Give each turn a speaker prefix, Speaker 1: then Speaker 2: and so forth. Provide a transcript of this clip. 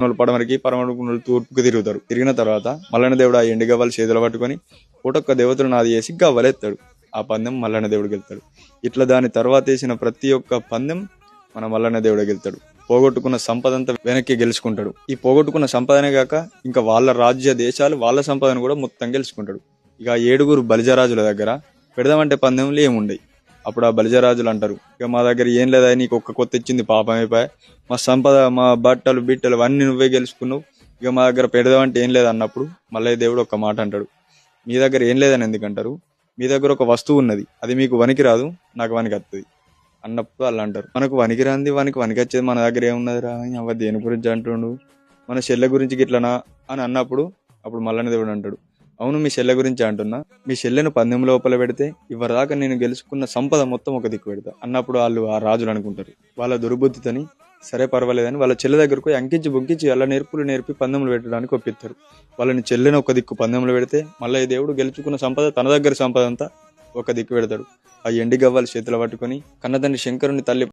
Speaker 1: వాళ్ళు పడమరికి పరమడుకున్నోళ్ళు తూర్పుకు తిరుగుతారు. తిరిగిన తర్వాత మల్లన్న దేవుడు ఆ ఎండి గవ్వలు చేతులు పట్టుకొని పూటొక్క దేవతలు నాది చేసి గవ్వలెత్తాడు. ఆ పందెం మల్లన్న దేవుడు గెలుతాడు. ఇట్లా దాని తర్వాత వేసిన ప్రతి ఒక్క పందెం మన మల్లన్న దేవుడే గెలుతాడు. పోగొట్టుకున్న సంపద అంతా వెనక్కి గెలుచుకుంటాడు. ఈ పోగొట్టుకున్న సంపదనే కాక ఇంకా వాళ్ళ రాజ్య దేశాలు వాళ్ళ సంపదను కూడా మొత్తం గెలుచుకుంటాడు. ఇక 7 బలిజరాజుల దగ్గర పెడదామంటే పందెంలు ఏముండయి. అప్పుడు ఆ బలిజరాజులు అంటారు, ఇక మా దగ్గర ఏం లేదా, నీకు ఒక్క కొత్త ఇచ్చింది పాపం అయిపోయా, మా సంపద మా బట్టలు బిట్టలు అన్నీ నువ్వే గెలుచుకున్నావు, ఇక మా దగ్గర పెడదామంటే ఏం లేదు అన్నప్పుడు మల్లయ్య దేవుడు ఒక మాట అంటాడు, మీ దగ్గర ఏం లేదని ఎందుకంటారు, మీ దగ్గర ఒక వస్తువు ఉన్నది, అది మీకు వనికి రాదు, నాకు వనికి వస్తుంది అన్నప్పుడు వాళ్ళు అంటారు, మనకు వనికి రాంది వనికి వచ్చేది మన దగ్గర ఏమున్నది రా, అవ్వ దేని గురించి అంటుండు, మన చెల్లె గురించి గిట్లనా అని అన్నప్పుడు అప్పుడు మల్లన్న దేవుడు అంటాడు, అవును మీ చెల్లె గురించి అంటున్నా, మీ చెల్లెను పందెం లోపల పెడితే ఇవరిదాకా నేను గెలుచుకున్న సంపద మొత్తం ఒక దిక్కు పెడతా అన్నప్పుడు వాళ్ళు ఆ రాజులు అనుకుంటారు, వాళ్ళ దుర్బుద్ధితోని సరే పర్వాలేదని వాళ్ళ చెల్లె దగ్గరకు అంకించి బొంకించి అలా నేర్పులు నేర్పి పందెంలు పెట్టడానికి ఒప్పిస్తారు. వాళ్ళని చెల్లెని ఒక దిక్కు పందెంలు పెడితే మళ్ళీ దేవుడు గెలుచుకున్న సంపద తన దగ్గర సంపద అంతా ఒక దిక్కు పెడతాడు. ఆ ఎండి గవ్వలు చేతులు పట్టుకొని కన్నతండ్రి శంకరుని తల్లి